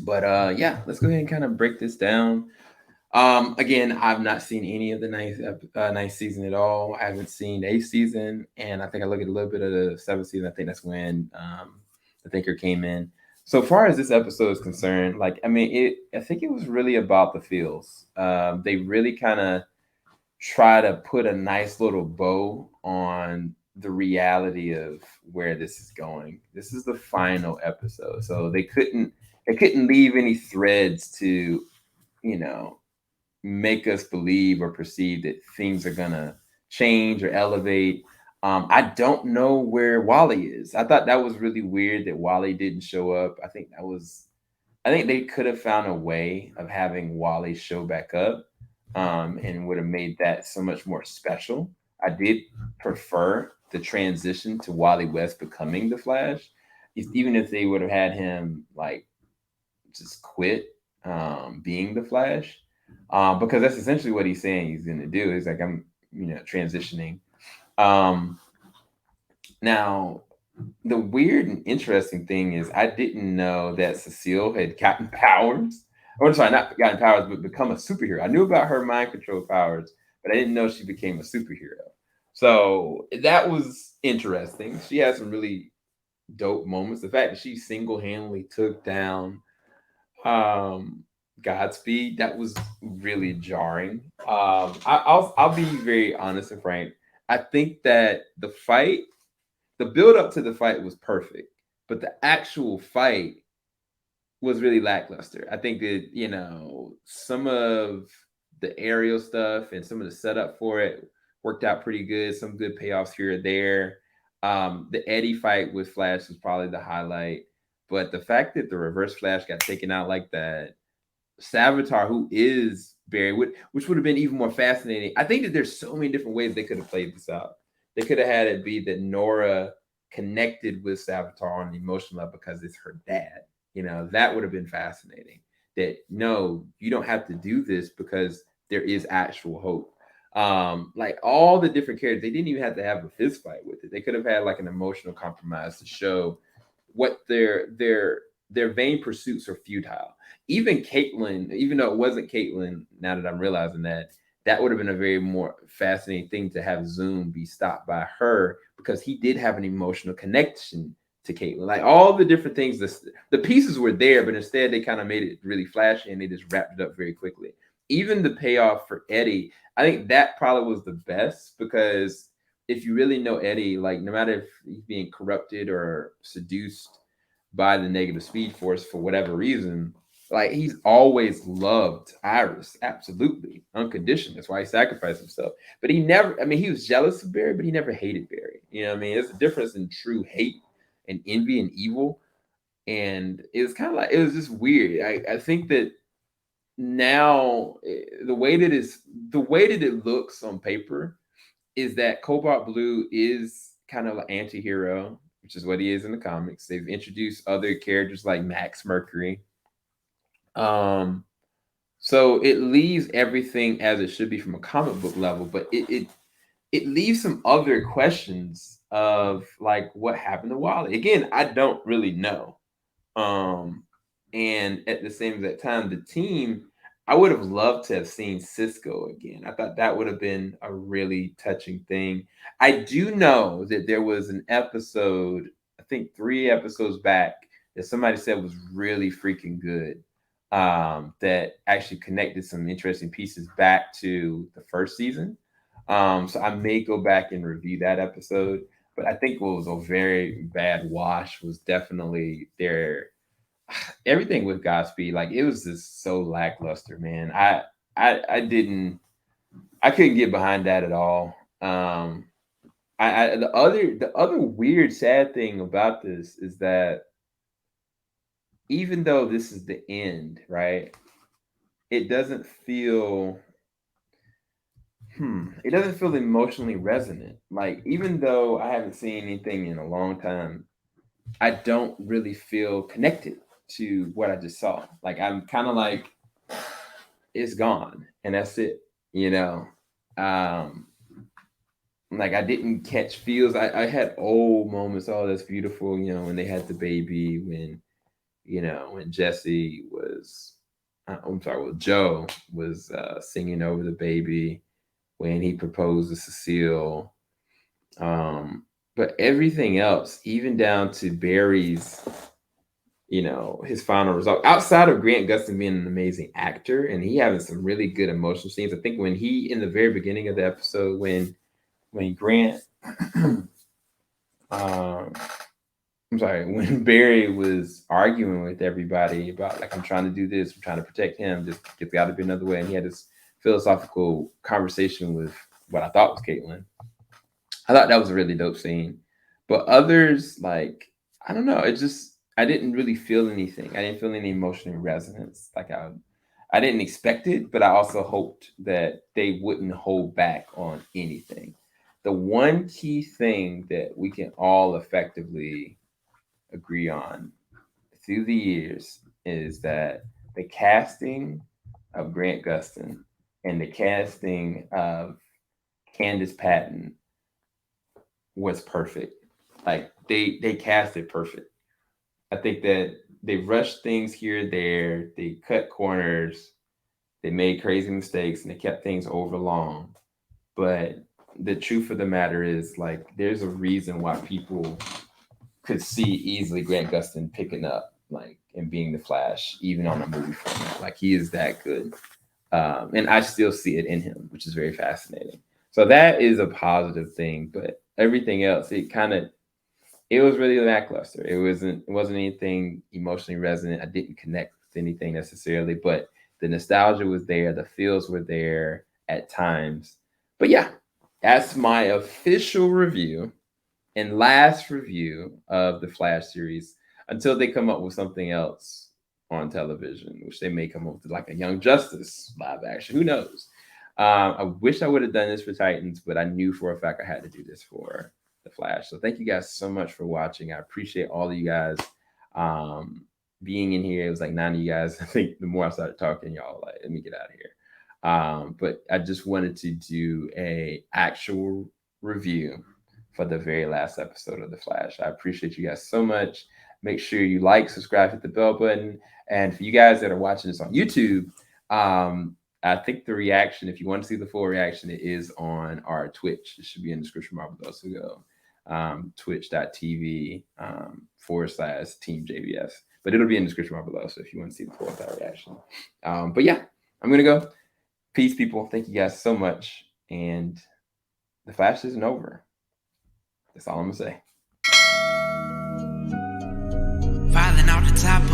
But yeah, let's go ahead and kind of break this down. Again, I've not seen any of the ninth season at all. I haven't seen eighth season, and I think I look at a little bit of the seventh season. I think that's when the Thinker came in. So far as this episode is concerned, like I mean, I think it was really about the feels. They really kind of try to put a nice little bow on the reality of where this is going. This is the final episode, so they couldn't leave any threads to you know make us believe or perceive that things are gonna change or elevate. I don't know where Wally is. I thought that was really weird that Wally didn't show up. I think they could have found a way of having Wally show back up, and would have made that so much more special. I did prefer the transition to Wally West becoming the Flash, even if they would have had him like just quit being the Flash, because that's essentially what he's saying he's going to do. He's like, I'm, transitioning. Um, Now, the weird and interesting thing is, I didn't know that Cecile had gotten powers. Or sorry, not gotten powers, but become a superhero. I knew about her mind control powers, but I didn't know she became a superhero. So that was interesting. She had some really dope moments. The fact that she single handedly took down um Godspeed, that was really jarring. I'll be very honest and frank. I think that the build up to the fight was perfect, but the actual fight was really lackluster. I think that some of the aerial stuff and some of the setup for it worked out pretty good. Some good payoffs here or there. The Eddie fight with Flash was probably the highlight, but the fact that the Reverse Flash got taken out like that, Savitar, who is Barry, which would have been even more fascinating. I think that there's so many different ways they could have played this out. They could have had it be that Nora connected with Savitar on an emotional level because it's her dad. That would have been fascinating. That no, you don't have to do this because there is actual hope. Like all the different characters, they didn't even have to have a fist fight with it. They could have had like an emotional compromise to show what their vain pursuits are futile. Even Caitlyn, even though it wasn't Caitlyn, now that I'm realizing that would have been a very more fascinating thing to have Zoom be stopped by her because he did have an emotional connection to Caitlyn. Like all the different things, the pieces were there, but instead they kind of made it really flashy and they just wrapped it up very quickly. Even the payoff for Eddie, I think that probably was the best because if you really know Eddie, like no matter if he's being corrupted or seduced by the negative speed force for whatever reason, like he's always loved Iris, absolutely, unconditionally. That's why he sacrificed himself. But he never, I mean, he was jealous of Barry, but he never hated Barry. You know what I mean? There's a difference in true hate and envy and evil. And it was kind of like, it was just weird. I think that now the way that it looks on paper is that Cobalt Blue is kind of an anti-hero, which is what he is in the comics. They've introduced other characters like Max Mercury. Um, so it leaves everything as it should be from a comic book level, but it leaves some other questions of like what happened to Wally. Again, I don't really know. Um, and at the same exact time, the team, I would have loved to have seen Cisco again. I thought that would have been a really touching thing. I do know that there was an episode, I think 3 episodes back, that somebody said was really freaking good. That actually connected some interesting pieces back to the first season. So I may go back and review that episode. But I think what was a very bad wash was definitely their everything with Godspeed. Like it was just so lackluster, man. I didn't I couldn't get behind that at all. The other weird sad thing about this is that even though this is the end, right? It doesn't feel it doesn't feel emotionally resonant. Like even though I haven't seen anything in a long time, I don't really feel connected to what I just saw. Like I'm kind of like it's gone and that's it. You know, um, like I didn't catch feels. I had old moments. Oh, that's beautiful. When they had the baby, when Jesse was, I'm sorry, well, Joe was singing over the baby when he proposed to Cecile. But everything else, even down to Barry's, his final result, outside of Grant Gustin being an amazing actor and he having some really good emotional scenes. I think when he, in the very beginning of the episode, when Grant, when Barry was arguing with everybody about, like, I'm trying to do this, I'm trying to protect him, just it's got to be another way. And he had this philosophical conversation with what I thought was Caitlin. I thought that was a really dope scene. But others, like, I don't know, I didn't really feel anything. I didn't feel any emotional resonance. Like I didn't expect it, but I also hoped that they wouldn't hold back on anything. The one key thing that we can all effectively agree on through the years is that the casting of Grant Gustin and the casting of Candace Patton was perfect. Like they cast it perfect. I think that they rushed things here and there, they cut corners, they made crazy mistakes, and they kept things over long. But the truth of the matter is, like, there's a reason why people could see easily Grant Gustin picking up, like, and being the Flash, even on a movie format. Like, he is that good. And I still see it in him, which is very fascinating. So that is a positive thing. But everything else, it was really lackluster. It wasn't anything emotionally resonant. I didn't connect with anything necessarily, but the nostalgia was there, the feels were there at times. But yeah, that's my official review and last review of the Flash series until they come up with something else on television, which they may come up with, like a Young Justice live action. Who knows? I wish I would have done this for Titans, but I knew for a fact I had to do this for the Flash. So thank you guys so much for watching. I appreciate all of you guys being in here. It was like 9 of you guys. I think the more I started talking, y'all like, let me get out of here. But I just wanted to do a actual review for the very last episode of The Flash. I appreciate you guys so much. Make sure you like, subscribe, hit the bell button. And for you guys that are watching this on YouTube, I think the reaction, if you want to see the full reaction, it is on our Twitch. It should be in the description bar below. So go twitch.tv /TeamJVS. But it'll be in the description bar below. So if you want to see the full reaction. But yeah, I'm going to go. Peace, people. Thank you guys so much. And the Flash isn't over. That's all I'm going to say. Falling off the top of